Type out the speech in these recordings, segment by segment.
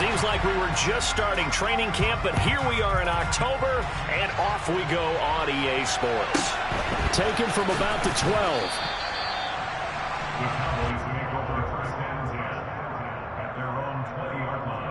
Seems like we were just starting training camp, but here we are in October, and off we go on EA Sports. Taken from about the 12. The Cowboys take over first and 10 at their own 20-yard line.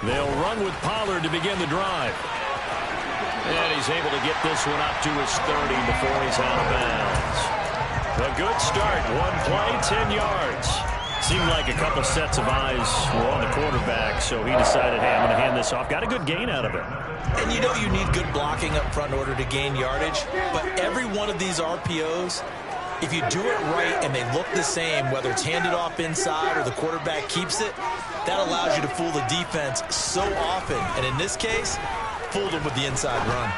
They'll run with Pollard to begin the drive. And he's able to get this one up to his 30 before he's out of bounds. A good start. One play, 10 yards. Seemed like a couple sets of eyes were on the quarterback, so he decided, hey, I'm going to hand this off. Got a good gain out of it. And you know you need good blocking up front in order to gain yardage, but every one of these RPOs, if you do it right and they look the same, whether it's handed off inside or the quarterback keeps it, that allows you to fool the defense so often. And in this case, fooled them with the inside run.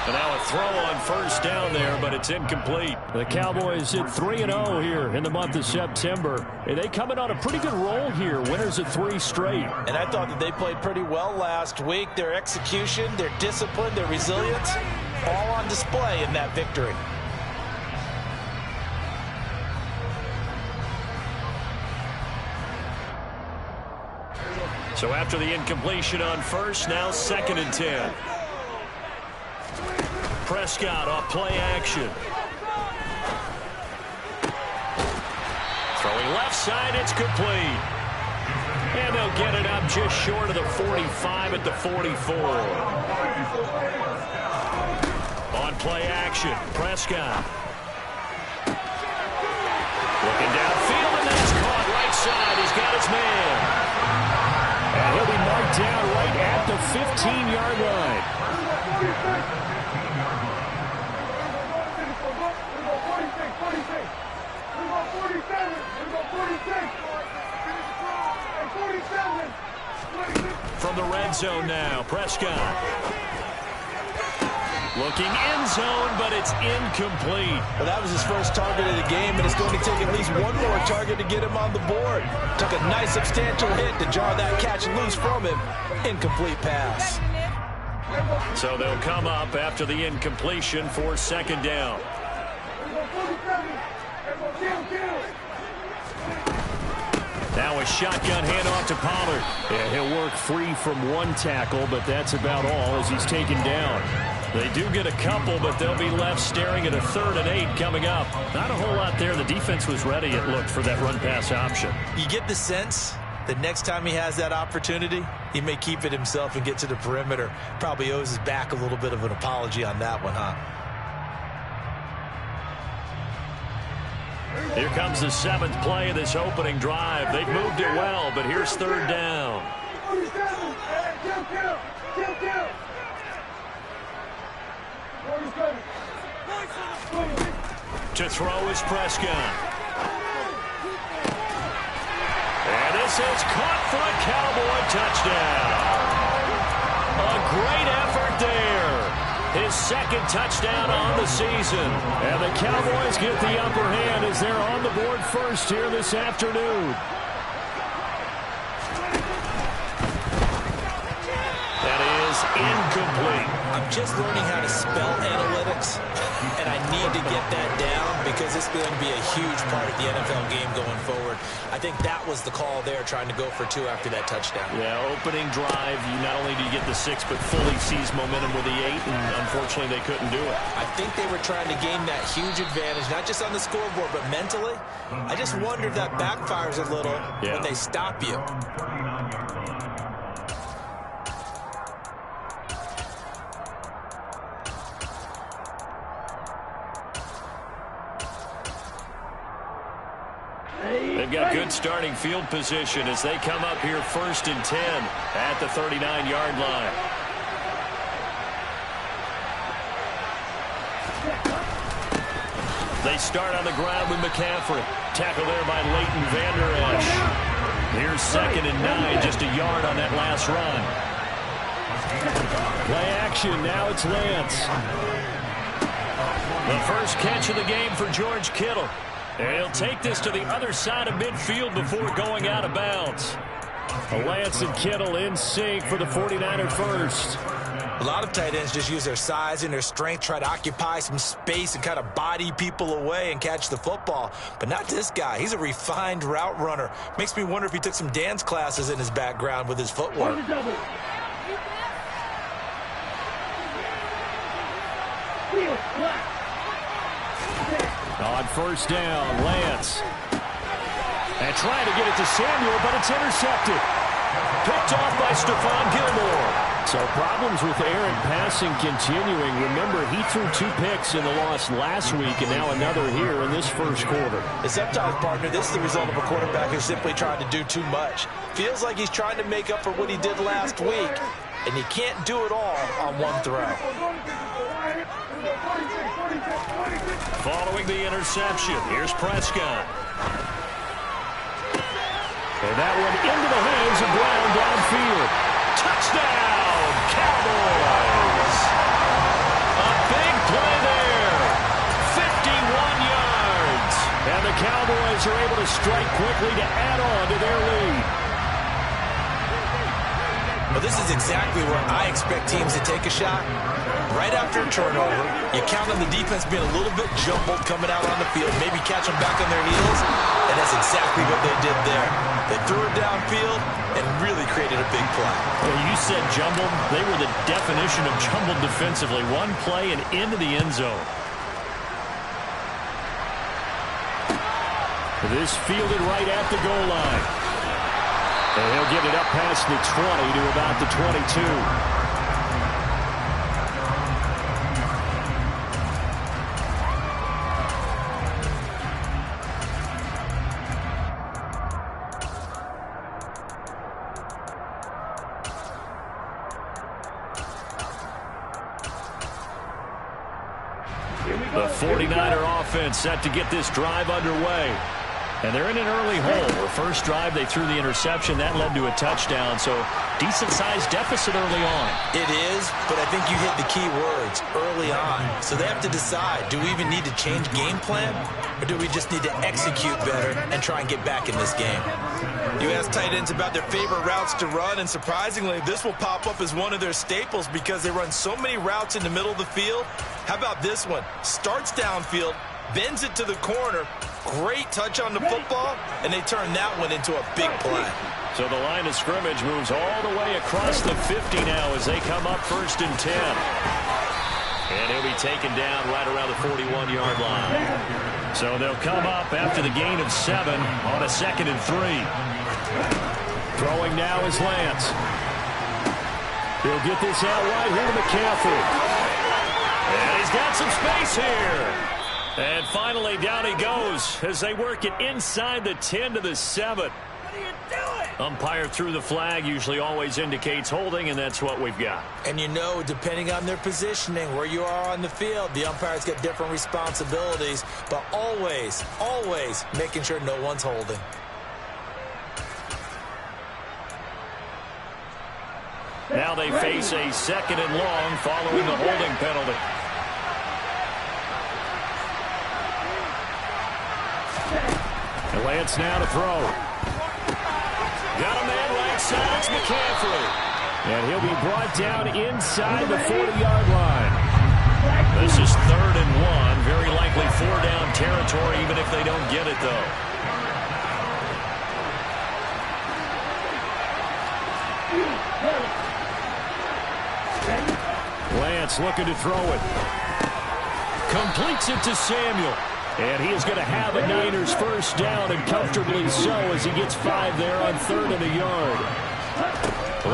And now a throw on first down there, but it's incomplete. The Cowboys hit 3-0 here in the month of September. And they coming on a pretty good roll here. Winners of 3 straight. And I thought that they played pretty well last week. Their execution, their discipline, their resilience, all on display in that victory. So after the incompletion on first, now 2nd and 10. Prescott off play action. Throwing left side, it's complete. And they'll get it up just short of the 45 at the 44. On play action, Prescott. Looking downfield, and that's caught right side. He's got his man. And he'll be marked down right at the 15-yard line. From the red zone now, Prescott. Looking end zone, but it's incomplete. Well, that was his first target of the game, and it's going to take at least one more target to get him on the board. Took a nice substantial hit to jar that catch loose from him. Incomplete pass. So they'll come up after the incompletion for 2nd down. Now a shotgun handoff to Pollard. Yeah, he'll work free from one tackle, but that's about all as he's taken down. They do get a couple, but they'll be left staring at a 3rd and 8 coming up. Not a whole lot there. The defense was ready, it looked, for that run-pass option. You get the sense that next time he has that opportunity, he may keep it himself and get to the perimeter. Probably owes his back a little bit of an apology on that one, huh? Here comes the 7th play of this opening drive. They've moved it well, but here's 3rd down. To throw is Prescott. And this is caught for a Cowboy touchdown. A great effort there. His 2nd touchdown on the season. And the Cowboys get the upper hand as they're on the board first here this afternoon. That is incomplete. I'm just learning how to spell analytics, and I need to get that down because it's going to be a huge part of the NFL game going forward. I think that was the call there, trying to go for 2 after that touchdown. Yeah, opening drive, you not only do you get the 6, but fully seize momentum with the 8, and unfortunately they couldn't do it. I think they were trying to gain that huge advantage, not just on the scoreboard, but mentally. I just wonder if that backfires a little when they stop you. They've got good starting field position as they come up here 1st and 10 at the 39-yard line. They start on the ground with McCaffrey. Tackle there by Leighton Vander Esch. Here's 2nd and 9, just a yard on that last run. Play action. Now it's Lance. The first catch of the game for George Kittle. And he'll take this to the other side of midfield before going out of bounds. Lance and Kittle in sync for the 49er first. A lot of tight ends just use their size and their strength, try to occupy some space and kind of body people away and catch the football. But not this guy. He's a refined route runner. Makes me wonder if he took some dance classes in his background with his footwork. On first down, Lance. And trying to get it to Samuel, but it's intercepted. Picked off by Stephon Gilmore. So problems with errant passing continuing. Remember, he threw 2 picks in the loss last week and now another here in this first quarter. And sometimes, partner, this is the result of a quarterback who's simply trying to do too much. Feels like he's trying to make up for what he did last week, and he can't do it all on one throw. Following the interception, here's Prescott. And that one into the hands of Brown downfield. Touchdown, Cowboys! A big play there. 51 yards. And the Cowboys are able to strike quickly to add on to their lead. Well, this is exactly where I expect teams to take a shot. Right after a turnover, you count on the defense being a little bit jumbled coming out on the field, maybe catch them back on their heels, and that's exactly what they did there. They threw it downfield and really created a big play. Well, you said jumbled. They were the definition of jumbled defensively. One play and into the end zone. This fielded right at the goal line. And he'll get it up past the 20 to about the 22. The 49er offense set to get this drive underway. And they're in an early hole. The first drive, they threw the interception. That led to a touchdown, so decent-sized deficit early on. It is, but I think you hit the key words, early on. So they have to decide, do we even need to change game plan, or do we just need to execute better and try and get back in this game? You ask tight ends about their favorite routes to run, and surprisingly, this will pop up as one of their staples because they run so many routes in the middle of the field. How about this one? Starts downfield, bends it to the corner, great touch on the football, and they turn that one into a big play. So the line of scrimmage moves all the way across the 50 now as they come up 1st and 10. And he'll be taken down right around the 41-yard line. So they'll come up after the gain of 7 on a 2nd and 3. Throwing now is Lance. He'll get this out right here to McCaffrey. And he's got some space here. And finally, down he goes as they work it inside the 10 to the 7. What are you doing? Umpire threw the flag, usually always indicates holding, and that's what we've got. And you know, depending on their positioning, where you are on the field, the umpires get different responsibilities, but always, always making sure no one's holding. Now they face a 2nd and long following the holding penalty. And Lance now to throw. Got a man right side. It's McCaffrey. And he'll be brought down inside the 40-yard line. This is 3rd and 1. Very likely 4-down territory, even if they don't get it, though. Lance looking to throw it. Completes it to Samuel. And he is going to have a Niners first down, and comfortably so, as he gets 5 there on 3rd and a yard.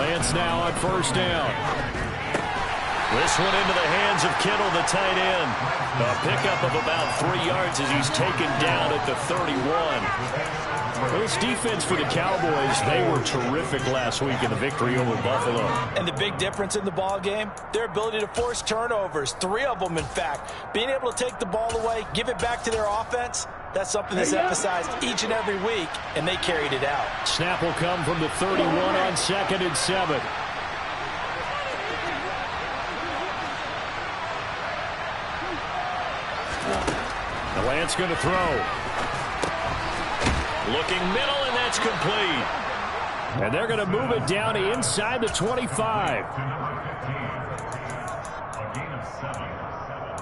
Lance now on 1st down. This one into the hands of Kittle, the tight end. A pickup of about 3 yards as he's taken down at the 31. Well, this defense for the Cowboys, they were terrific last week in the victory over Buffalo. And the big difference in the ball game, their ability to force turnovers, 3 of them, in fact. Being able to take the ball away, give it back to their offense, that's something that's emphasized each and every week, and they carried it out. Snap will come from the 31 on 2nd and 7. Lance going to throw. Looking middle, and that's complete. And they're going to move it down inside the 25. To number 15. A gain of 7.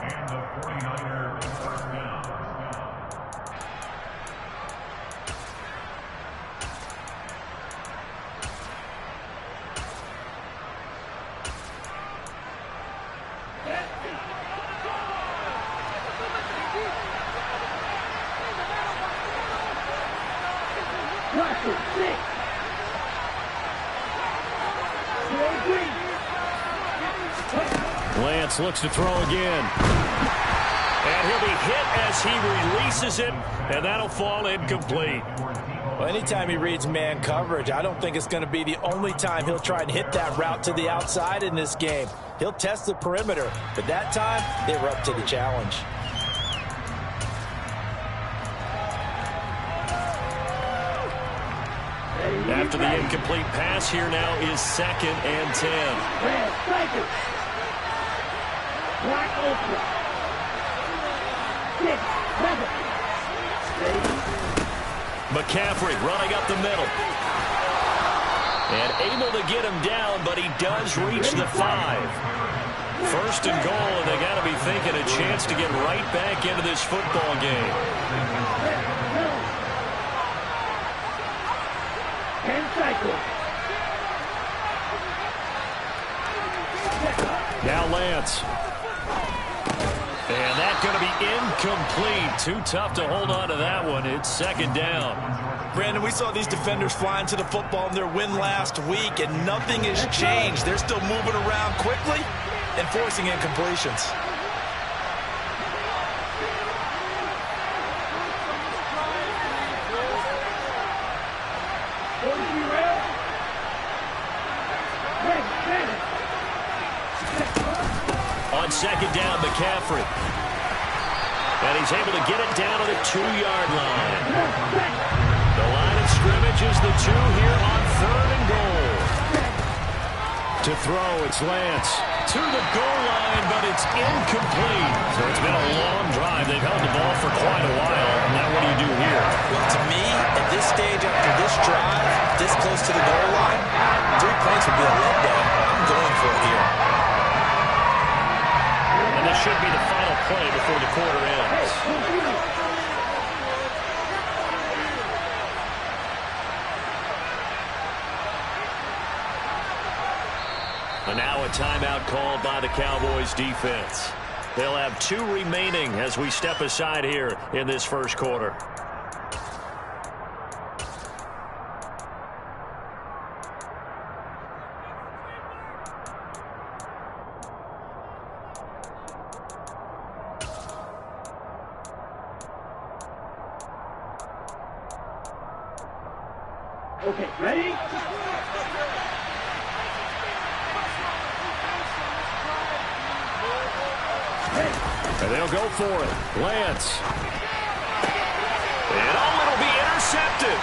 And the 49er first down. Lance looks to throw again. And he'll be hit as he releases it, and that'll fall incomplete. Well, anytime he reads man coverage, I don't think it's going to be the only time he'll try and hit that route to the outside in this game. He'll test the perimeter, but that time they were up to the challenge. After the incomplete pass, here now is 2nd and 10. McCaffrey running up the middle. And able to get him down, but he does reach the 5. 1st and goal, and they got to be thinking a chance to get right back into this football game. Now Lance. And that's going to be incomplete. Too tough to hold on to that one. It's 2nd down. Brandon, we saw these defenders flying to the football in their win last week, and nothing has changed. They're still moving around quickly and forcing incompletions. On 2nd down, McCaffrey. And he's able to get it down to the 2-yard line. The line of scrimmage is the 2 here on 3rd and goal. To throw, it's Lance. To the goal line, but it's incomplete. So it's been a long drive. They've held the ball for quite a while. Now what do you do here? Well, to me, at this stage after this drive, this close to the goal line, 3 points would be a letdown. I'm going for it here. And this should be the final play before the quarter ends. And now a timeout called by the Cowboys defense. They'll have 2 remaining as we step aside here in this first quarter. Okay, ready? And they'll go for it. Lance. And it'll be intercepted.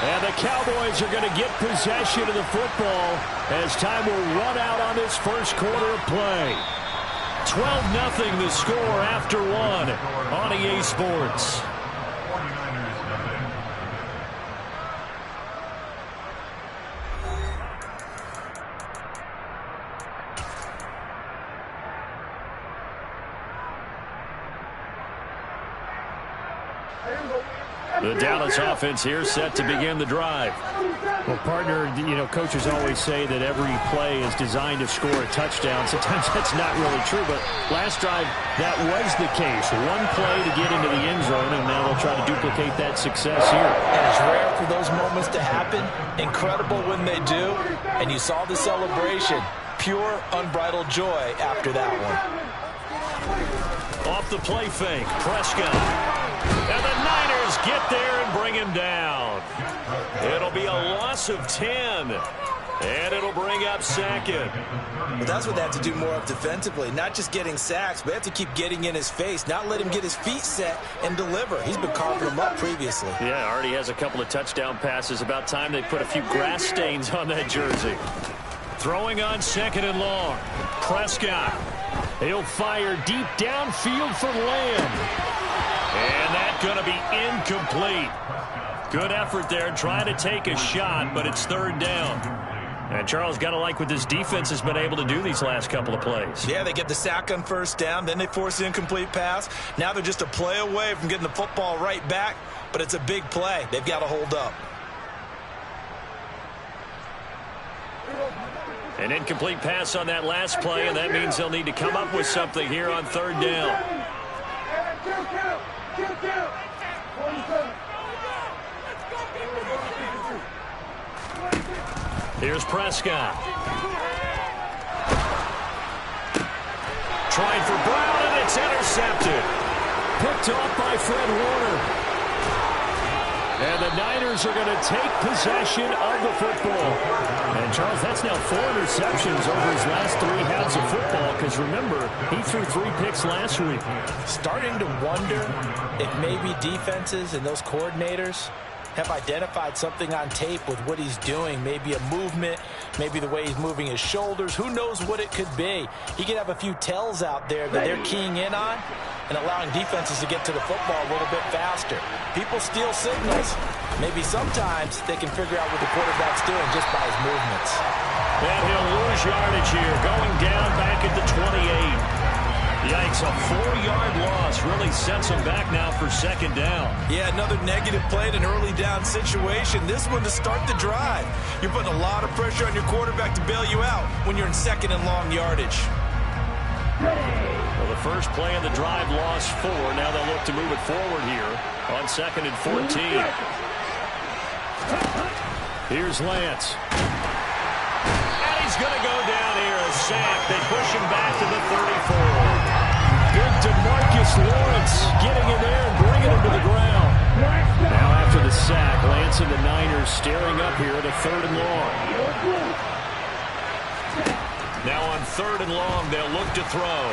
And the Cowboys are going to get possession of the football as time will run out on this first quarter of play. 12-0 the score after 1 on EA Sports. 49ers nothing. The Dallas offense here set to begin the drive. Well, partner, coaches always say that every play is designed to score a touchdown. Sometimes that's not really true, but last drive, that was the case. 1 play to get into the end zone, and now they'll try to duplicate that success here. And it's rare for those moments to happen. Incredible when they do. And you saw the celebration. Pure, unbridled joy after that one. Off the play fake, Prescott. And the Niners get there and bring him down. It'll be a loss of 10. And it'll bring up 2nd. But that's what they have to do more of defensively. Not just getting sacks, but they have to keep getting in his face. Not let him get his feet set and deliver. He's been carving them up previously. Yeah, already has a couple of touchdown passes. About time they put a few grass stains on that jersey. Throwing on 2nd and long. Prescott. He'll fire deep downfield for Lamb. And that's going to be incomplete. Good effort there trying to take a shot, but it's third down. And Charles, got to like what this defense has been able to do these last couple of plays. Yeah, they get the sack on first down, then they force the incomplete pass. Now they're just a play away from getting the football right back, but it's a big play. They've got to hold up. An incomplete pass on that last play, and that means they'll need to come up with something here on third down. Here's Prescott. Trying for Brown, and it's intercepted. Picked off by Fred Warner. And the Niners are going to take possession of the football. And, Charles, that's now 4 interceptions over his last 3 halves of football, because, remember, he threw 3 picks last week. Starting to wonder if maybe defenses and those coordinators have identified something on tape with what he's doing. Maybe a movement, maybe the way he's moving his shoulders. Who knows what it could be? He could have a few tells out there that they're keying in on and allowing defenses to get to the football a little bit faster. People steal signals. Maybe sometimes they can figure out what the quarterback's doing just by his movements. And he'll lose yardage here, going down back at the 28. Yikes, a 4-yard loss really sets him back now for second down. Yeah, another negative play in an early down situation. This one to start the drive. You're putting a lot of pressure on your quarterback to bail you out when you're in second and long yardage. Well, the first play of the drive lost 4. Now they'll look to move it forward here on second and 14. Here's Lance. And he's going to go down here, a sack. They push him back to the 34. Good DeMarcus Lawrence getting in there and bringing him to the ground. Now after the sack, Lance and the Niners staring up here at a 3rd and long. Now on 3rd and long, they'll look to throw.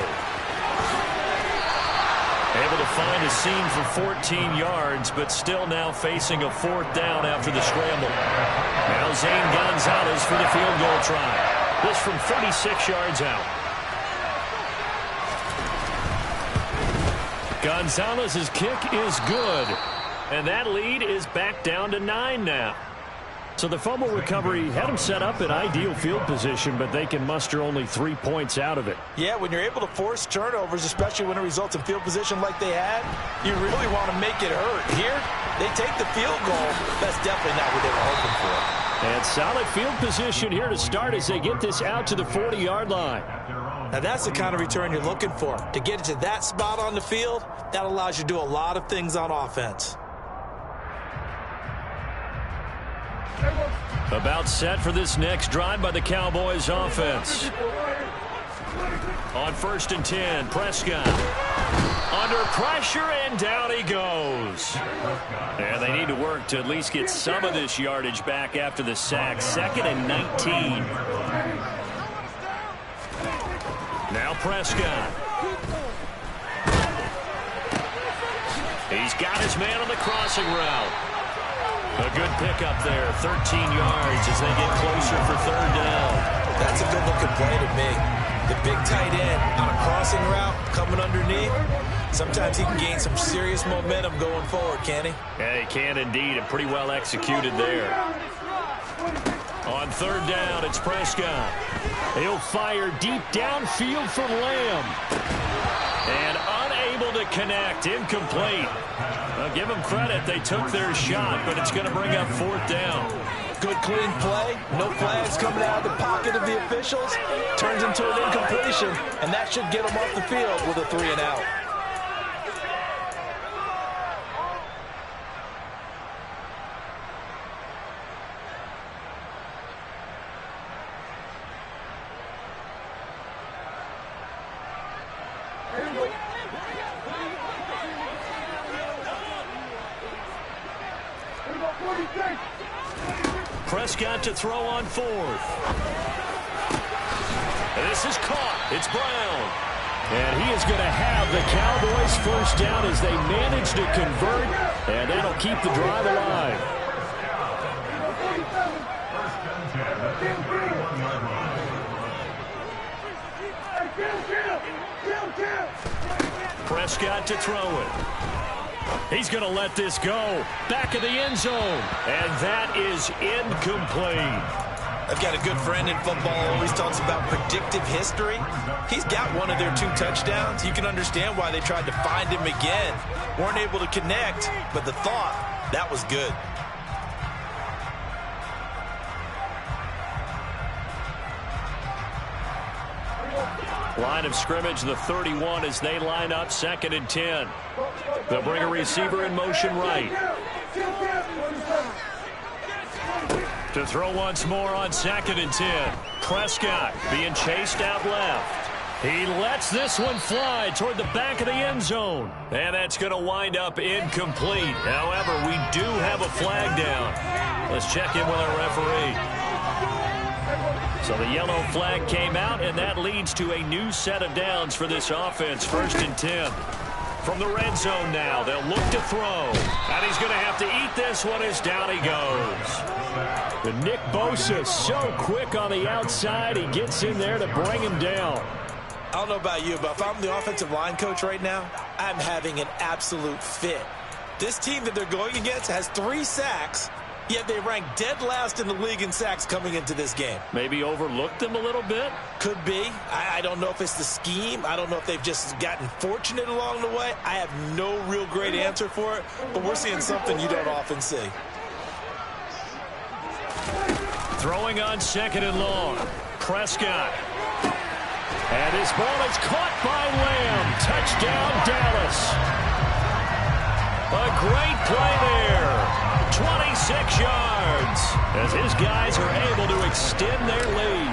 Able to find a seam for 14 yards, but still now facing a 4th down after the scramble. Now Zane Gonzalez for the field goal try. This from 36 yards out. Gonzalez's kick is good, and that lead is back down to 9 now. So the fumble recovery had them set up in ideal field position, but they can muster only 3 points out of it. Yeah, when you're able to force turnovers, especially when it results in field position like they had, you really want to make it hurt. Here, they take the field goal. That's definitely not what they were hoping for. And solid field position here to start as they get this out to the 40-yard line. Now that's the kind of return you're looking for. To get it to that spot on the field, that allows you to do a lot of things on offense. About set for this next drive by the Cowboys offense. On 1st and 10, Prescott. Under pressure, and down he goes. And they need to work to at least get some of this yardage back after the sack. 2nd and 19. Now Prescott. He's got his man on the crossing route. A good pickup there, 13 yards as they get closer for 3rd down. That's a good-looking play to me. The big tight end on a crossing route coming underneath. Sometimes he can gain some serious momentum going forward, can he? Yeah, he can indeed, and pretty well executed there. On 3rd down, it's Prescott. He'll fire deep downfield from Lamb. And unable to connect, incomplete. Well, give them credit, they took their shot, but it's going to bring up 4th down. Good clean play, no flags coming out of the pocket of the officials. Turns into an incompletion, and that should get them off the field with a 3 and out. Prescott to throw on 4th. This is caught. It's Brown. And he is going to have the Cowboys 1st down as they manage to convert, and that'll keep the drive alive. Prescott to throw it. He's going to let this go. Back of the end zone. And that is incomplete. I've got a good friend in football, always talks about predictive history. He's got one of their 2 touchdowns. You can understand why they tried to find him again. Weren't able to connect, but the thought, that was good. Line of scrimmage, the 31 as they line up 2nd and 10. They'll bring a receiver in motion right. To throw once more on 2nd and 10. Prescott being chased out left. He lets this one fly toward the back of the end zone. And that's going to wind up incomplete. However, we do have a flag down. Let's check in with our referee. So the yellow flag came out, and that leads to a new set of downs for this offense. 1st and 10. From the red zone now, they'll look to throw. And he's going to have to eat this one as down he goes. But Nick Bosa so quick on the outside, he gets in there to bring him down. I don't know about you, but if I'm the offensive line coach right now, I'm having an absolute fit. This team that they're going against has 3 sacks, yet they rank dead last in the league in sacks coming into this game. Maybe overlooked them a little bit? Could be. I don't know if it's the scheme. I don't know if they've just gotten fortunate along the way. I have no real great answer for it, but we're seeing something you don't often see. Throwing on 2nd and long. Prescott. And his ball is caught by Lamb. Touchdown, Dallas. A great play there. 26 yards as his guys are able to extend their lead.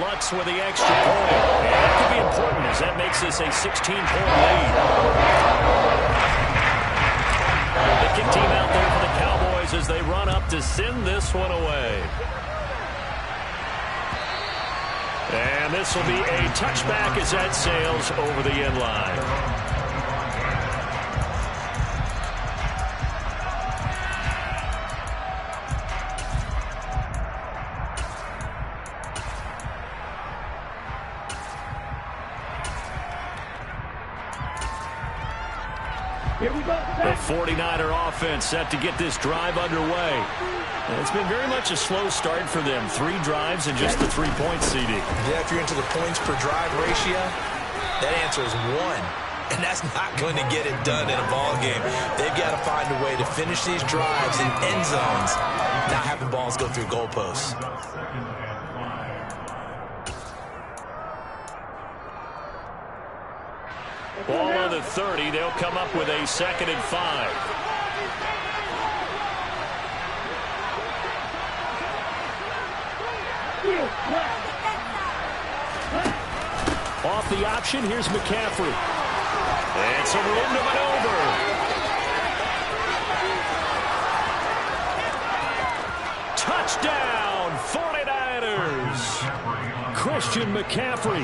Lutz with the extra point. And that could be important as that makes this a 16-point lead. The kick team out there for the Cowboys as they run up to send this one away. And this will be a touchback as that sails over the end line. The 49er offense set to get this drive underway. And it's been very much a slow start for them. 3 drives and just the 3-point CD. Yeah, if you're into the points per drive ratio, that answer is 1. And that's not going to get it done in a ball game. They've got to find a way to finish these drives in end zones, not having balls go through goalposts. Ball on the 30. They'll come up with a 2nd and 5. Off the option, here's McCaffrey. And some room to maneuver. Touchdown, 49ers. Christian McCaffrey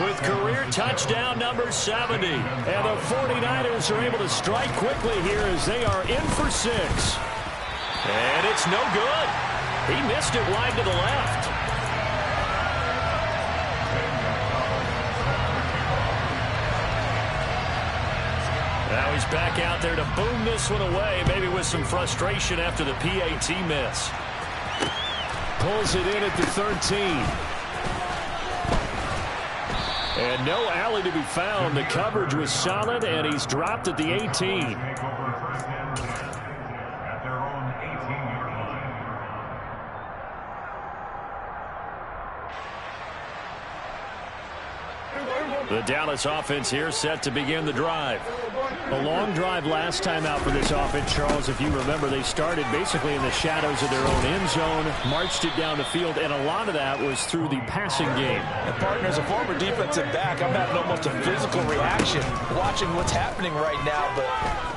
with career touchdown number 70. And the 49ers are able to strike quickly here as they are in for 6. And it's no good. He missed it wide to the left. Now he's back out there to boom this one away, maybe with some frustration after the PAT miss. Pulls it in at the 13. And no alley to be found. The coverage was solid, and he's dropped at the 18. The Dallas offense here set to begin the drive. A long drive last time out for this offense, Charles. If you remember, they started basically in the shadows of their own end zone, marched it down the field, and a lot of that was through the passing game. And partner, as a former defensive back, I'm having almost a physical reaction watching what's happening right now. But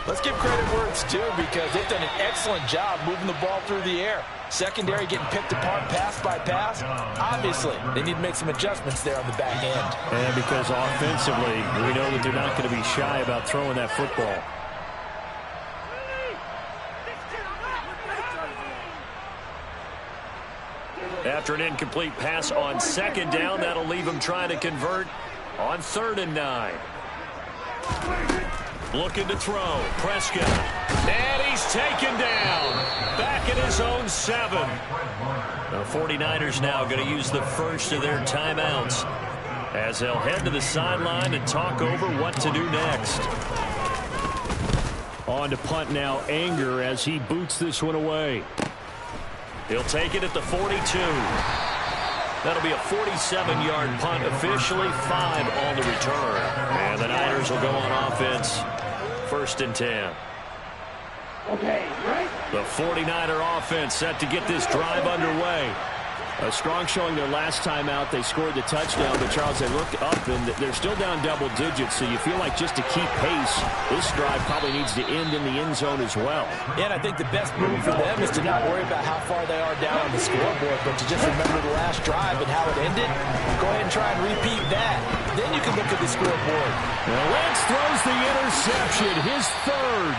let's give credit where it's due, because they've done an excellent job moving the ball through the air. Secondary getting picked apart pass by pass. Obviously, they need to make some adjustments there on the back end. And because offensively, we know that they're not going to be shy about throwing that football. After an incomplete pass on 2nd down, that'll leave them trying to convert On 3rd and 9. Looking to throw. Prescott. And he's taken down. Back at his own 7. The 49ers now going to use the first of their timeouts as they'll head to the sideline and talk over what to do next. On to punt now, Anger, as he boots this one away. He'll take it at the 42. That'll be a 47-yard punt, officially 5 on the return. And the Niners will go on offense, 1st and 10. Okay, right. The 49er offense set to get this drive underway. A strong showing their last time out. They scored the touchdown, but Charles, they look up and they're still down double digits, so you feel like just to keep pace, this drive probably needs to end in the end zone as well. Yeah, and I think the best move for them is to not worry about how far they are down on the scoreboard, but to just remember the last drive and how it ended. Go ahead and try and repeat that. Then you can look at the scoreboard. Well, Lance throws the interception, his 3rd.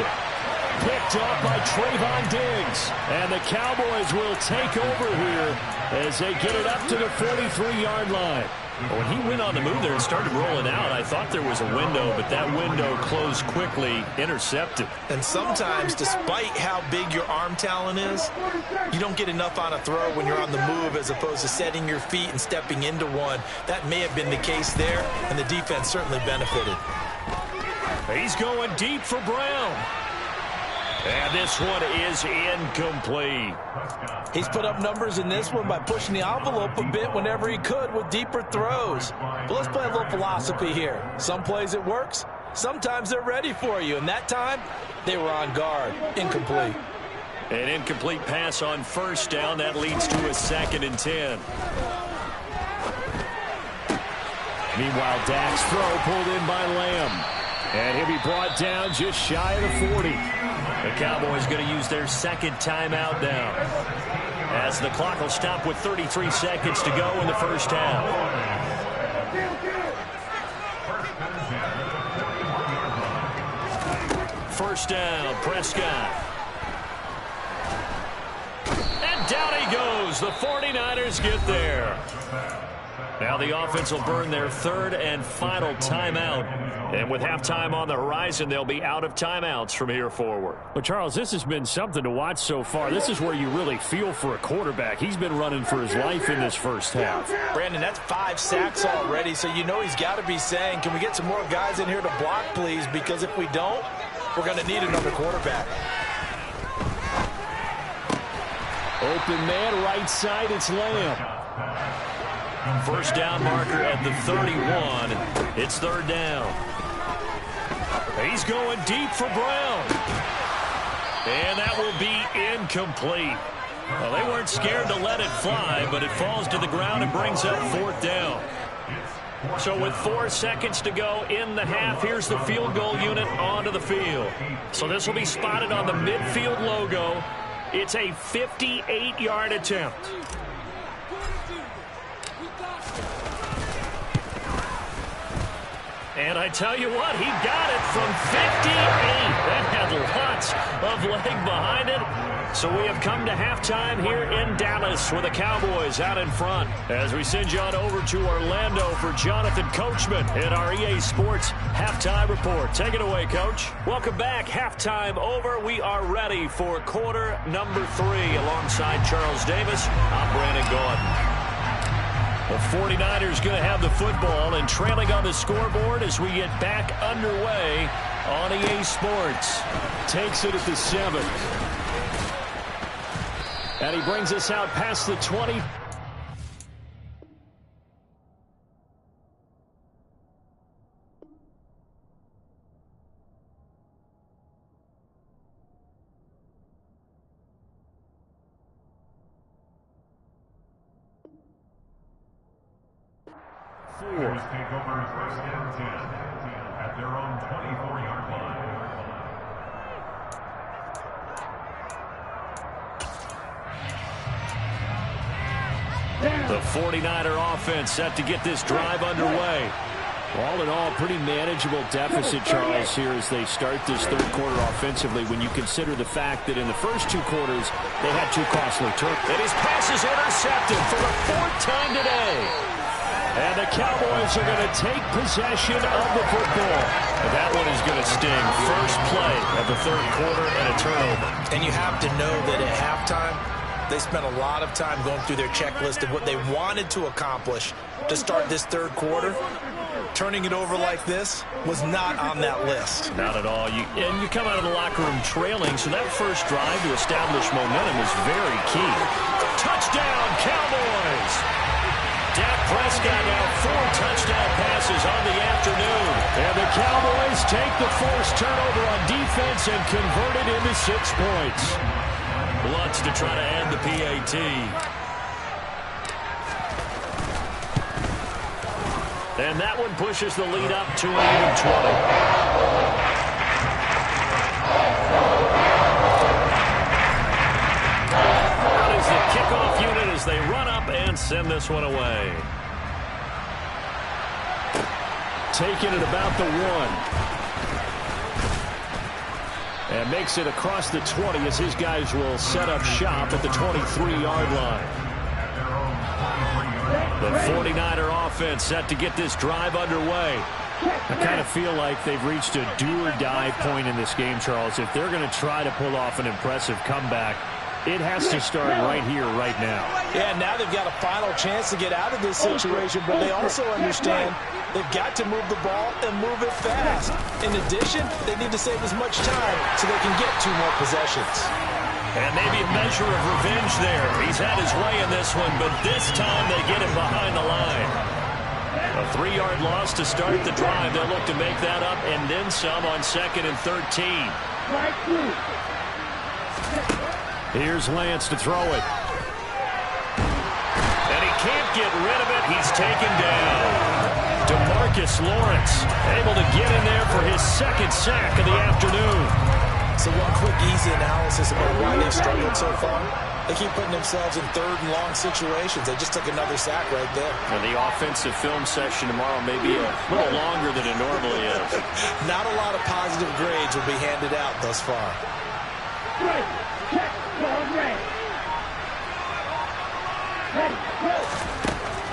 Picked off by Trayvon Diggs. And the Cowboys will take over here as they get it up to the 43-yard line. When he went on the move there and started rolling out, I thought there was a window, but that window closed quickly, intercepted. And sometimes, despite how big your arm talent is, you don't get enough on a throw when you're on the move as opposed to setting your feet and stepping into one. That may have been the case there, and the defense certainly benefited. He's going deep for Brown. And this one is incomplete. He's put up numbers in this one by pushing the envelope a bit whenever he could with deeper throws. But let's play a little philosophy here. Some plays it works. Sometimes they're ready for you. And that time, they were on guard. Incomplete. An incomplete pass on 1st down. That leads to a 2nd and 10. Meanwhile, Dak's throw pulled in by Lamb. And he'll be brought down just shy of the 40. The Cowboys going to use their 2nd timeout now, as the clock will stop with 33 seconds to go in the 1st half. First down, Prescott. And down he goes. The 49ers get there. Now the offense will burn their 3rd and final timeout. And with halftime on the horizon, they'll be out of timeouts from here forward. Well, Charles, this has been something to watch so far. This is where you really feel for a quarterback. He's been running for his life in this 1st half. Brandon, that's 5 sacks already, so you know he's got to be saying, can we get some more guys in here to block, please? Because if we don't, we're going to need another quarterback. Open man, right side, it's Lamb. First down marker at the 31. It's 3rd down. He's going deep for Brown. And that will be incomplete. Well, they weren't scared to let it fly, but it falls to the ground and brings up 4th down. So with 4 seconds to go in the half, here's the field goal unit onto the field. So this will be spotted on the midfield logo. It's a 58-yard attempt. And I tell you what, he got it from 58. That had lots of leg behind it. So we have come to halftime here in Dallas with the Cowboys out in front. As we send you on over to Orlando for Jonathan Coachman in our EA Sports Halftime Report. Take it away, Coach. Welcome back. Halftime over. We are ready for quarter number 3. Alongside Charles Davis, I'm Brandon Gordon. The 49ers going to have the football and trailing on the scoreboard as we get back underway on EA Sports. Takes it at the 7. And he brings us out past the 20. Niners take over 1st and 10 at their own 24-yard line. The 49er offense set to get this drive underway. All in all, pretty manageable deficit, Charles, here as they start this 3rd quarter offensively when you consider the fact that in the first 2 quarters they had 2 costly turnovers. And his pass is intercepted for the 4th time today. And the Cowboys are going to take possession of the football. And that one is going to sting. First play of the third quarter and a turnover. And you have to know that at halftime, they spent a lot of time going through their checklist of what they wanted to accomplish to start this third quarter. Turning it over like this was not on that list. Not at all. And you come out of the locker room trailing, so that first drive to establish momentum is very key. Touchdown, Cowboys! Dak Prescott now 4 touchdown passes on the afternoon. And the Cowboys take the forced turnover on defense and convert it into 6 points. Lutz to try to add the PAT. And that one pushes the lead up to an even 20. That is the kickoff unit as they run up and send this one away. Taking it about the 1. And makes it across the 20 as his guys will set up shop at the 23-yard line. The 49er offense set to get this drive underway. I kind of feel like they've reached a do-or-die point in this game, Charles. If they're going to try to pull off an impressive comeback, it has to start right here, right now. Yeah, now they've got a final chance to get out of this situation, but they also understand they've got to move the ball and move it fast. In addition, they need to save as much time so they can get 2 more possessions. And maybe a measure of revenge there. He's had his way in this one, but this time they get him behind the line. A 3-yard loss to start the drive. They'll look to make that up and then some on 2nd and 13. Here's Lance to throw it. And he can't get rid of it. He's taken down. DeMarcus Lawrence able to get in there for his 2nd sack of the afternoon. So one quick, easy analysis about why they've struggled so far. They keep putting themselves in 3rd and long situations. They just took another sack right there. And the offensive film session tomorrow may be a little longer than it normally is. Not a lot of positive grades will be handed out thus far.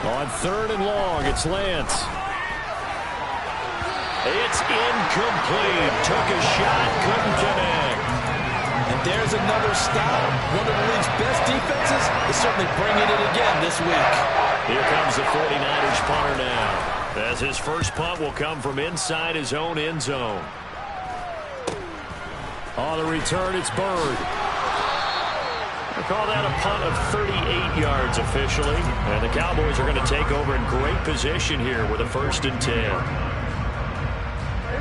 On 3rd and long, it's Lance. It's incomplete. Took a shot, couldn't connect. And there's another stop. One of the league's best defenses is certainly bringing it again this week. Here comes the 49ers punter now, as his first punt will come from inside his own end zone. On the return, it's Bird. We'll call that a punt of 38 yards officially. And the Cowboys are going to take over in great position here with a 1st and 10.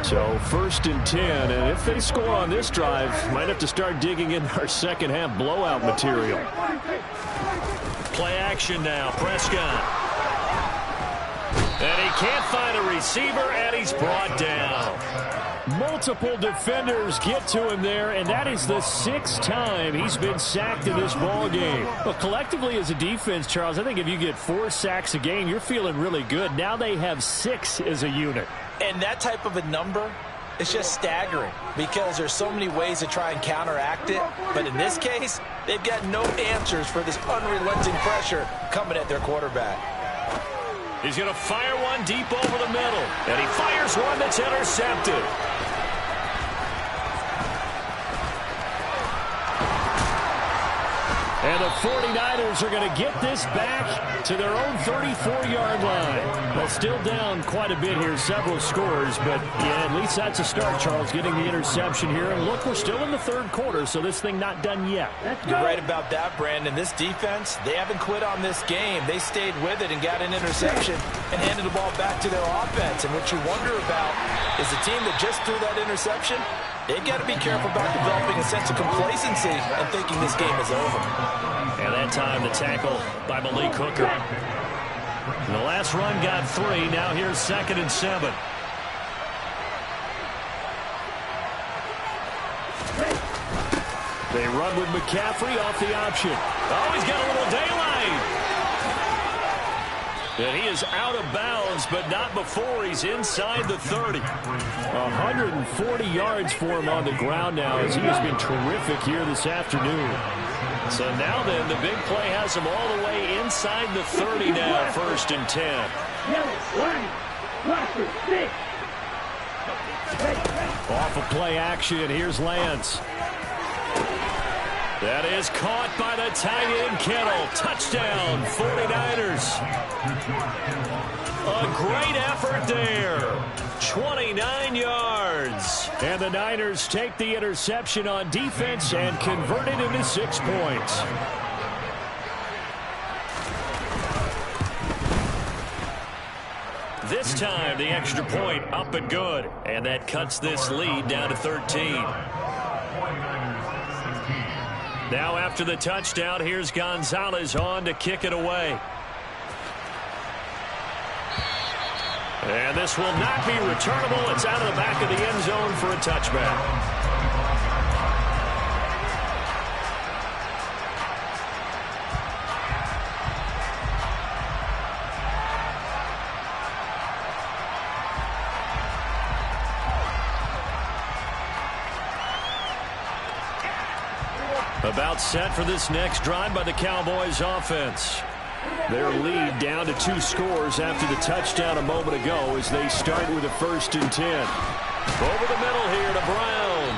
So 1st and 10, and if they score on this drive, might have to start digging in our second half blowout material. Play action now, Prescott. And he can't find a receiver, and he's brought down. Multiple defenders get to him there, and that is the 6th time he's been sacked in this ball game. Well, collectively as a defense, Charles, I think if you get 4 sacks a game, you're feeling really good. Now they have 6 as a unit. And that type of a number is just staggering because there's so many ways to try and counteract it. But in this case, they've got no answers for this unrelenting pressure coming at their quarterback. He's going to fire one deep over the middle. And he fires one that's intercepted. And the 49ers are going to get this back to their own 34-yard line. Well, still down quite a bit here, several scores, but yeah, at least that's a start, Charles, getting the interception here. And look, we're still in the 3rd quarter, so this thing not done yet. You're right about that, Brandon. This defense, they haven't quit on this game. They stayed with it and got an interception and handed the ball back to their offense. And what you wonder about is the team that just threw that interception, they've got to be careful about developing a sense of complacency and thinking this game is over. And that time the tackle by Malik Hooker. And the last run got 3. Now here's 2nd and 7. They run with McCaffrey off the option. Oh, he's got a little daylight. And he is out of bounds, but not before he's inside the 30. 140 yards for him on the ground now as he has been terrific here this afternoon. So now then, the big play has him all the way inside the 30 now, 1st and 10. Yellow, line. Roster, 6. Off of play action, here's Lance. That is caught by the tight end Kittle. Touchdown, 49ers. A great effort there. 29 yards. And the Niners take the interception on defense and convert it into 6 points. This time, the extra point up and good. And that cuts this lead down to 13. Now after the touchdown, here's Gonzalez on to kick it away. And this will not be returnable. It's out of the back of the end zone for a touchback. About set for this next drive by the Cowboys offense. Their lead down to 2 scores after the touchdown a moment ago as they start with a 1st and 10. Over the middle here to Brown.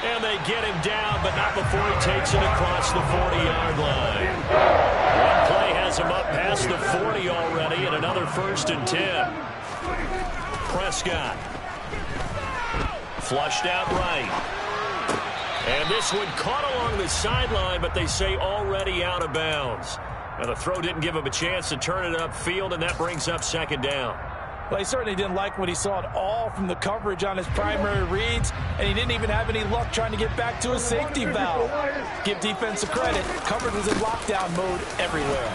And they get him down, but not before he takes it across the 40-yard line. One play has him up past the 40 already, and another 1st and 10. Prescott. Flushed out right. And this one caught along the sideline, but they say already out of bounds. Now, the throw didn't give him a chance to turn it upfield, and that brings up 2nd down. Well, he certainly didn't like what he saw at all from the coverage on his primary reads, and he didn't even have any luck trying to get back to his safety valve. Give defensive credit. Coverage was in lockdown mode everywhere.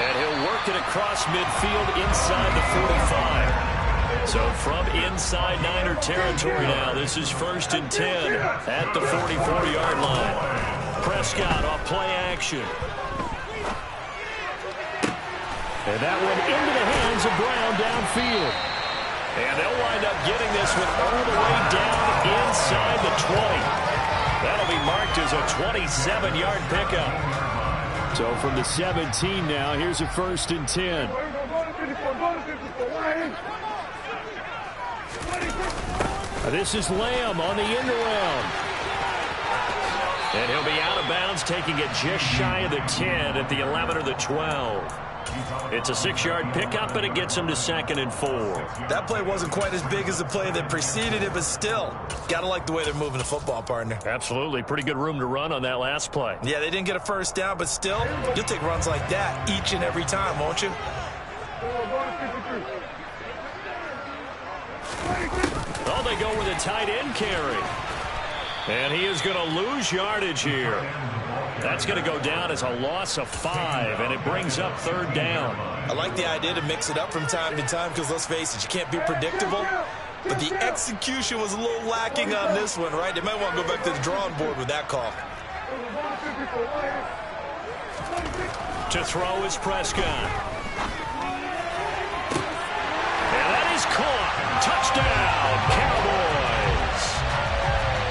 And he'll work it across midfield inside the 45. So from inside Niner territory now, this is 1st and 10 at the 44-yard line. Prescott off play action. And that one into the hands of Brown downfield. And they'll wind up getting this one all the way down inside the 20. That'll be marked as a 27-yard pickup. So from the 17 now, here's a 1st and 10. This is Lamb on the end around. And he'll be out of bounds, taking it just shy of the 10 at the 11 or the 12. It's a 6-yard pickup, but it gets him to 2nd and 4. That play wasn't quite as big as the play that preceded it, but still, got to like the way they're moving the football, partner. Absolutely. Pretty good room to run on that last play. Yeah, they didn't get a 1st down, but still, you'll take runs like that each and every time, won't you? Oh, they go with a tight end carry. And he is going to lose yardage here. That's going to go down as a loss of 5, and it brings up 3rd down. I like the idea to mix it up from time to time because, let's face it, you can't be predictable. But the execution was a little lacking on this one, right? They might want to go back to the drawing board with that call. To throw is Prescott. And that is caught. Touchdown, Cowboys.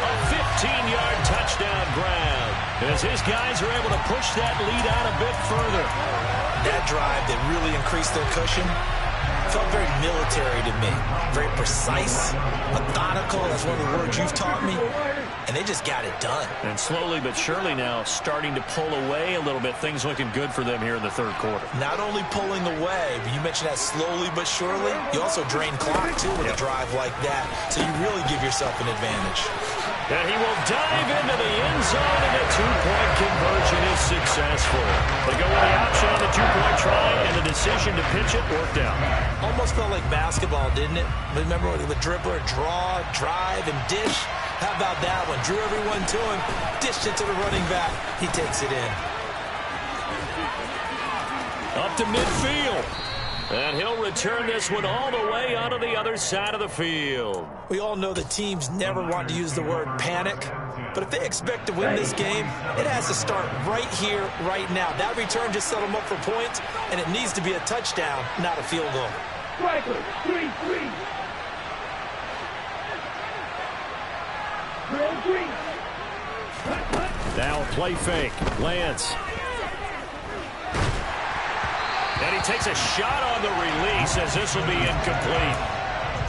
A 15-yard touchdown grab as his guys are able to push that lead out a bit further. That drive that really increased their cushion felt very military to me. Very precise, methodical. That's one of the words you've taught me. And they just got it done. And slowly but surely now starting to pull away a little bit. Things looking good for them here in the 3rd quarter. Not only pulling away, but you mentioned that slowly but surely. You also drain clock, too, with a drive like that. So you really give yourself an advantage. And he will dive into the end zone, and the 2-point conversion is successful. They go with the option on the 2-point try, and the decision to pitch it worked out. Almost felt like basketball, didn't it? Remember the dribbler, draw, drive, and dish? How about that one? Drew everyone to him, dished it to the running back. He takes it in. Up to midfield. And he'll return this one all the way onto the other side of the field. We all know that teams never want to use the word panic. But if they expect to win this game, it has to start right here, right now. That return just set them up for points, and it needs to be a touchdown, not a field goal. Striker, 3-3. Now a play fake. Lance. And he takes a shot on the release as this will be incomplete.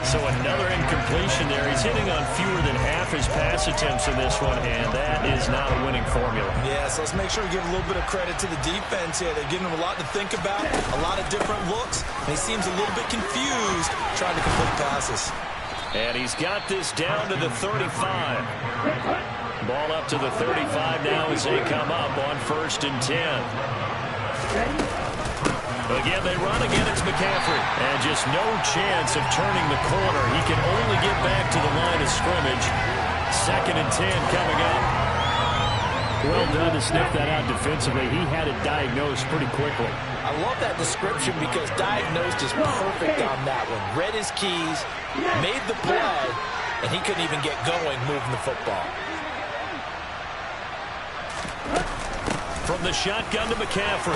So another incompletion there. He's hitting on fewer than half his pass attempts in this one, and that is not a winning formula. Yeah, so let's make sure we give a little bit of credit to the defense here. They're giving him a lot to think about, a lot of different looks, and he seems a little bit confused trying to complete passes. And he's got this down to the 35. Ball up to the 35 now as they come up on 1st and 10. Again, they run. Again, it's McCaffrey. And just no chance of turning the corner. He can only get back to the line of scrimmage. 2nd and 10 coming up. Well done to sniff that out defensively. He had it diagnosed pretty quickly. I love that description because diagnosed is perfect on that one. Read his keys, made the play, and he couldn't even get going moving the football. From the shotgun to McCaffrey.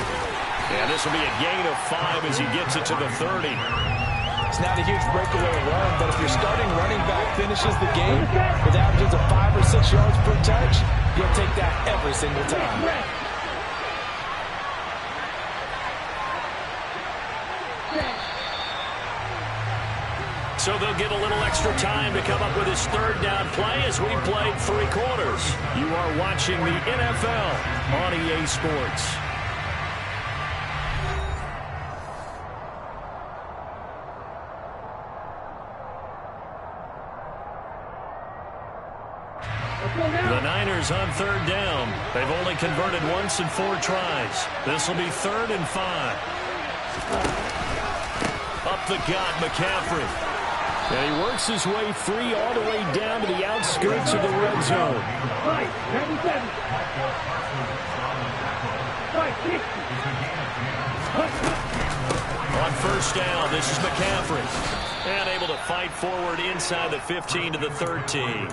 And this will be a gain of 5 as he gets it to the 30. It's not a huge breakaway run, but if your starting running back finishes the game with averages of 5 or 6 yards per touch, you'll take that every single time. So they'll get a little extra time to come up with his 3rd down play as we played 3 quarters. You are watching the NFL on EA Sports. The Niners on 3rd down. They've only converted once in 4 tries. This will be 3rd and 5. Up the gut, McCaffrey. And he works his way free all the way down to the outskirts of the red zone. 97. 60. On 1st down, this is McCaffrey. And able to fight forward inside the 15 to the 13.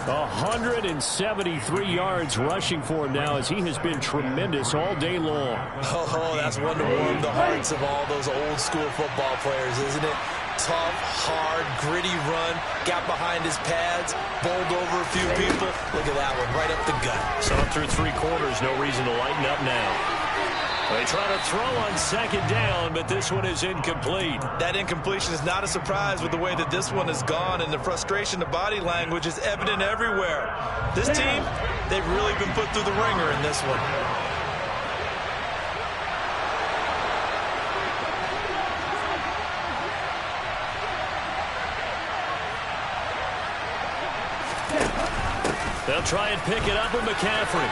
173 yards rushing for him now as he has been tremendous all day long. Oh, that's one to warm the hearts of all those old school football players, isn't it? Tough, hard, gritty run, got behind his pads, bowled over a few people. Look at that one, right up the gut. So through 3 quarters, no reason to lighten up now. They try to throw on 2nd down, but this one is incomplete. That incompletion is not a surprise with the way that this one has gone, and the frustration, the body language is evident everywhere. This team, they've really been put through the ringer in this one. They'll try and pick it up with McCaffrey.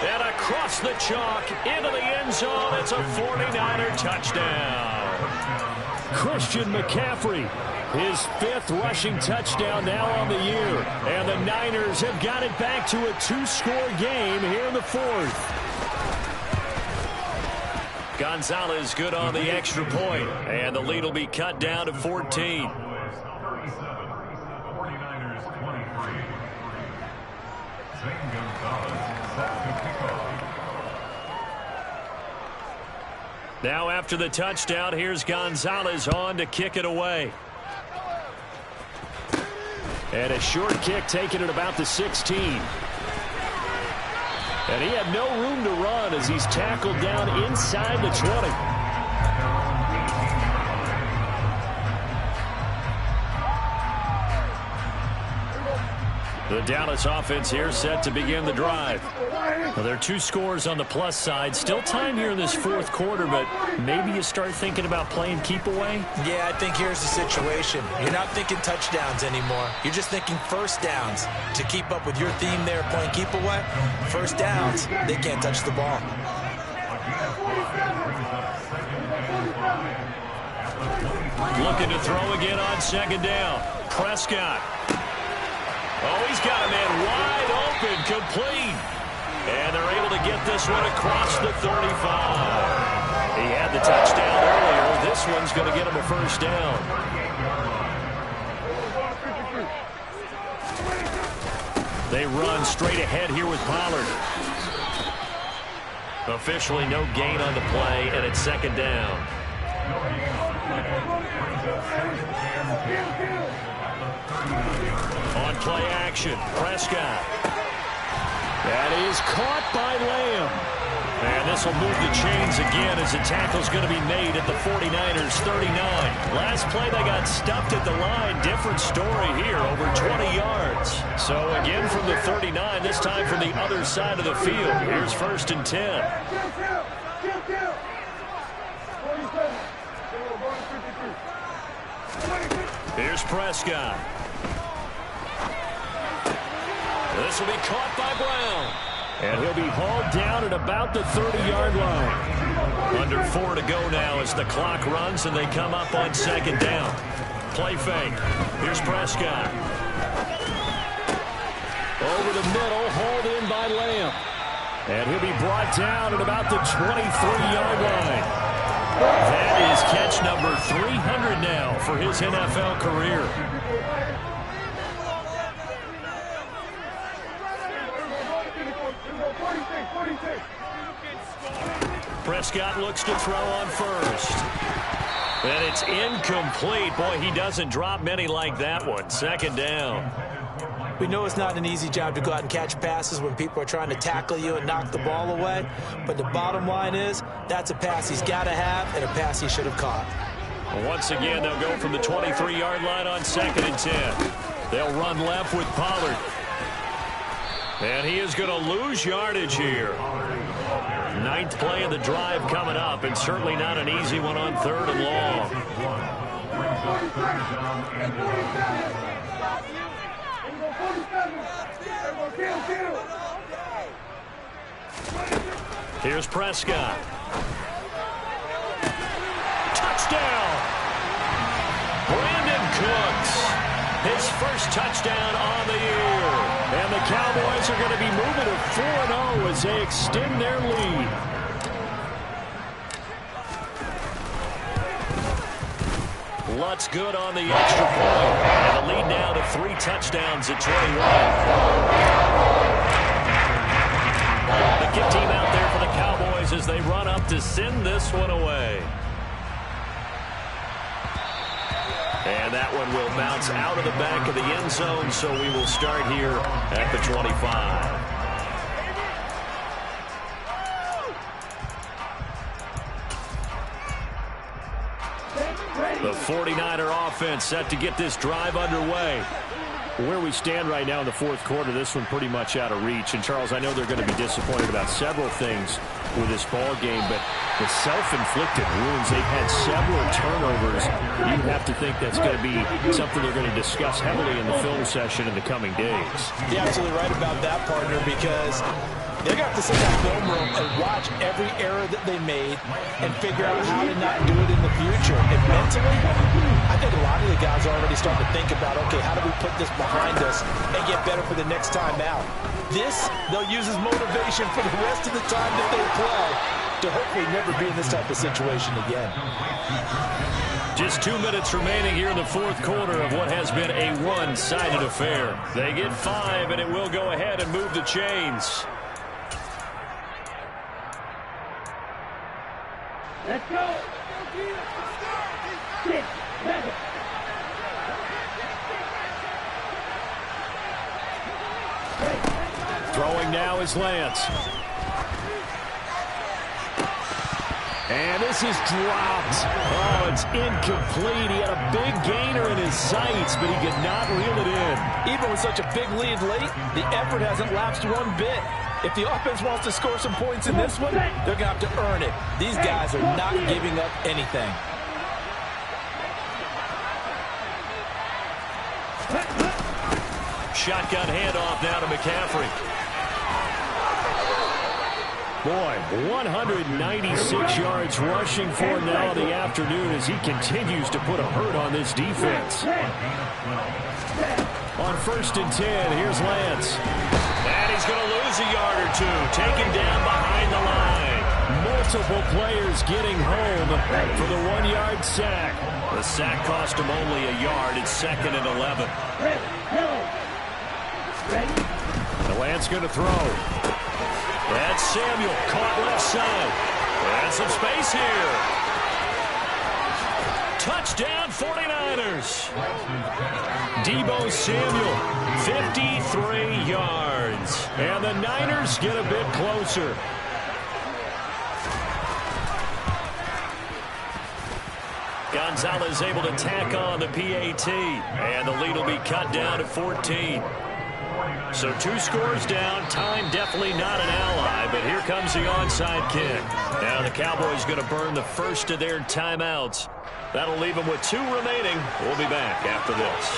And across the chalk, into the end zone, it's a 49er touchdown. Christian McCaffrey, his 5th rushing touchdown now on the year. And the Niners have got it back to a 2-score game here in the 4th. Gonzalez good on the extra point, and the lead will be cut down to 14. Now after the touchdown, here's Gonzalez on to kick it away. And a short kick taken at about the 16. And he had no room to run as he's tackled down inside the 20. The Dallas offense here set to begin the drive. Well, there are 2 scores on the plus side. Still time here in this 4th quarter, but maybe you start thinking about playing keep away? Yeah, I think here's the situation. You're not thinking touchdowns anymore. You're just thinking 1st downs. To keep up with your theme there, playing keep away, 1st downs, they can't touch the ball. Looking to throw again on 2nd down. Prescott. Oh, he's got a man wide open, complete. And they're able to get this one across the 35. He had the touchdown earlier. This one's going to get him a 1st down. They run straight ahead here with Pollard. Officially no gain on the play, and it's 2nd down. On play action, Prescott. That is caught by Lamb. And this will move the chains again as the tackle's going to be made at the 49ers 39. Last play they got stuffed at the line. Different story here, over 20 yards. So again from the 39, this time from the other side of the field. Here's 1st and 10. Here's Prescott. This will be caught by Brown. And he'll be hauled down at about the 30-yard line. Under 4 to go now as the clock runs and they come up on 2nd down. Play fake. Here's Prescott. Over the middle, hauled in by Lamb. And he'll be brought down at about the 23-yard line. That is catch number 300 now for his NFL career. Prescott looks to throw on 1st. And it's incomplete. Boy, he doesn't drop many like that one. 2nd down. We know it's not an easy job to go out and catch passes when people are trying to tackle you and knock the ball away. But the bottom line is, that's a pass he's got to have and a pass he should have caught. Well, once again, they'll go from the 23-yard line on 2nd and 10. They'll run left with Pollard. And he is going to lose yardage here. 9th play of the drive coming up, and certainly not an easy one on 3rd and long. Here's Prescott. Touchdown! Brandon Cooks, his first touchdown on the year. And the Cowboys are going to be moving to 4-0 as they extend their lead. Lutz good on the extra point. And the lead now to 3 touchdowns at 21. The kick team out there for the Cowboys as they run up to send this one away. And that one will bounce out of the back of the end zone, so we will start here at the 25. The 49er offense set to get this drive underway. Where we stand right now in the 4th quarter, this one pretty much out of reach. And, Charles, I know they're going to be disappointed about several things with this ball game, but the self-inflicted wounds, they've had several turnovers. You would have to think that's going to be something they're going to discuss heavily in the film session in the coming days. You're absolutely right about that, partner, because they're going to have to sit in that film room and watch every error that they made and figure out how to not do it in the future. And mentally, I think a lot of the guys are already starting to think about, okay, how do we put this behind us and get better for the next time out? This, they'll use as motivation for the rest of the time that they play to hopefully never be in this type of situation again. Just 2 minutes remaining here in the 4th quarter of what has been a one-sided affair. They get 5, and it will go ahead and move the chains. Let's go. 6, 7. Throwing now is Lance. And this is dropped. Oh, it's incomplete. He had a big gainer in his sights, but he could not reel it in. Even with such a big lead late, the effort hasn't lapsed one bit. If the offense wants to score some points in this one, they're going to have to earn it. These guys are not giving up anything. Shotgun handoff now to McCaffrey. Boy, 196 yards rushing for him now in the afternoon as he continues to put a hurt on this defense. On 1st and 10, here's Lance. And he's going to lose a yard or 2. Taken down behind the line. Multiple players getting home for the 1-yard sack. The sack cost him only a yard. It's 2nd and 11. The Lance going to throw. That's Samuel, caught left side. And some space here. Touchdown 49ers. Deebo Samuel, 53 yards. And the Niners get a bit closer. Gonzalez able to tack on the PAT, and the lead will be cut down to 14. So 2 scores down. Time definitely not an ally, but here comes the onside kick. Now the Cowboys going to burn the first of their timeouts. That'll leave them with 2 remaining. We'll be back after this.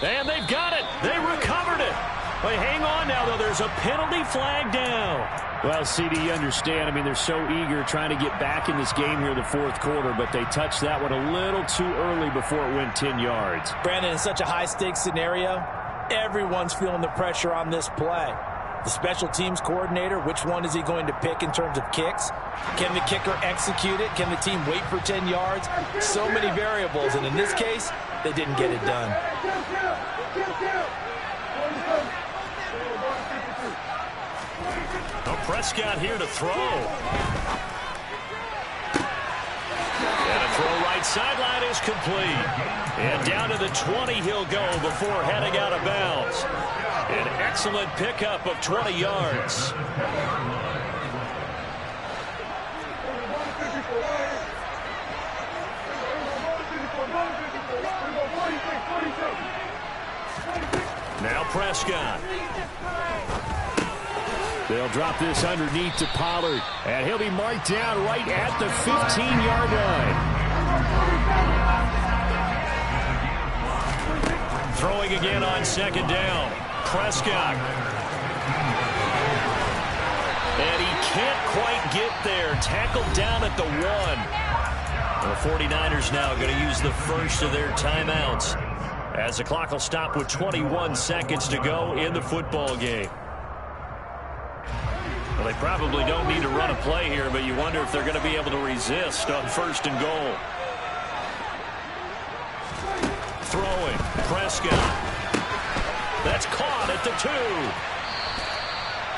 And they've got it. They recovered it. But hang on now, though. There's a penalty flag down. Well, CD, you understand. I mean, they're so eager trying to get back in this game here in the fourth quarter, but they touched that one a little too early before it went 10 yards. Brandon, in such a high-stakes scenario, everyone's feeling the pressure on this play. The special teams coordinator, which one is he going to pick in terms of kicks? Can the kicker execute it? Can the team wait for 10 yards? So many variables, and in this case, they didn't get it done. Prescott here to throw. And a throw right sideline is complete. And down to the 20 he'll go before heading out of bounds. An excellent pickup of 20 yards. Now Prescott. They'll drop this underneath to Pollard, and he'll be marked down right at the 15-yard line. Throwing again on second down. Prescott. And he can't quite get there. Tackled down at the 1. The 49ers now going to use the first of their timeouts, as the clock will stop with 21 seconds to go in the football game. Well, they probably don't need to run a play here, but you wonder if they're going to be able to resist on first and goal. Throwing. Prescott. That's caught at the 2.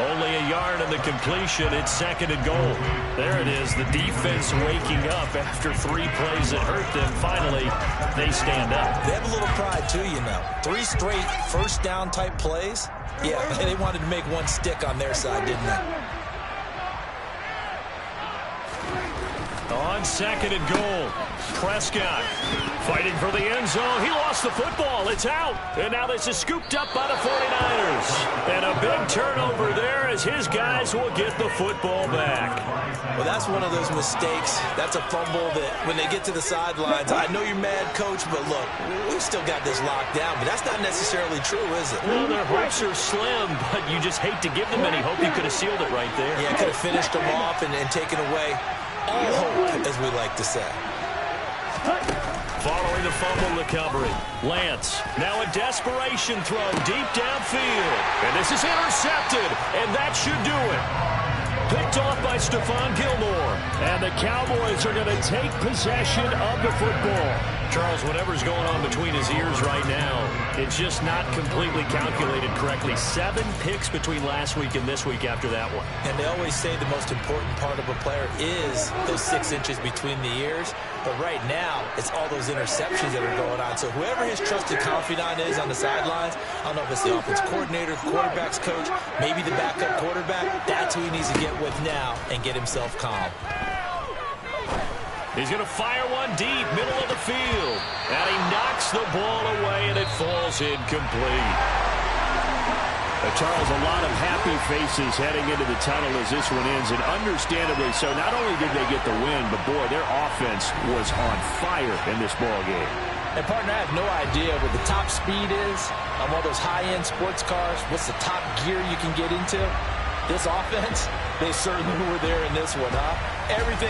Only a yard on the completion. It's second and goal. There it is. The defense waking up after 3 plays that hurt them. Finally, they stand up. They have a little pride, too, you know. 3 straight first down type plays. Yeah, they wanted to make one stick on their side, didn't they? On second and goal, Prescott fighting for the end zone. He lost the football. It's out. And now this is scooped up by the 49ers. And a big turnover there as his guys will get the football back. Well, that's one of those mistakes. That's a fumble that when they get to the sidelines, I know you're mad, Coach, but look, we've still got this locked down. But that's not necessarily true, is it? Well, their hopes are slim, but you just hate to give them any hope. You could have sealed it right there. Yeah, could have finished them off and taken away all hope, as we like to say. Following the fumble recovery, Lance, now a desperation throw deep downfield. And this is intercepted, and that should do it. Picked off by Stephon Gilmore. And the Cowboys are going to take possession of the football. Charles, whatever's going on between his ears right now, it's just not completely calculated correctly. 7 picks between last week and this week after that one. And they always say the most important part of a player is those 6 inches between the ears. But right now, it's all those interceptions that are going on. So whoever his trusted confidant is on the sidelines, I don't know if it's the offense coordinator, the quarterback's coach, maybe the backup quarterback, that's who he needs to get with now and get himself calm. He's going to fire one deep, middle of the field. And he knocks the ball away, and it falls incomplete. Charles, a lot of happy faces heading into the tunnel as this one ends, and understandably so. Not only did they get the win, but, boy, their offense was on fire in this ball game. And, partner, I have no idea what the top speed is on one of those high-end sports cars. What's the top gear you can get into? This offense, they certainly were there in this one, huh? Everything.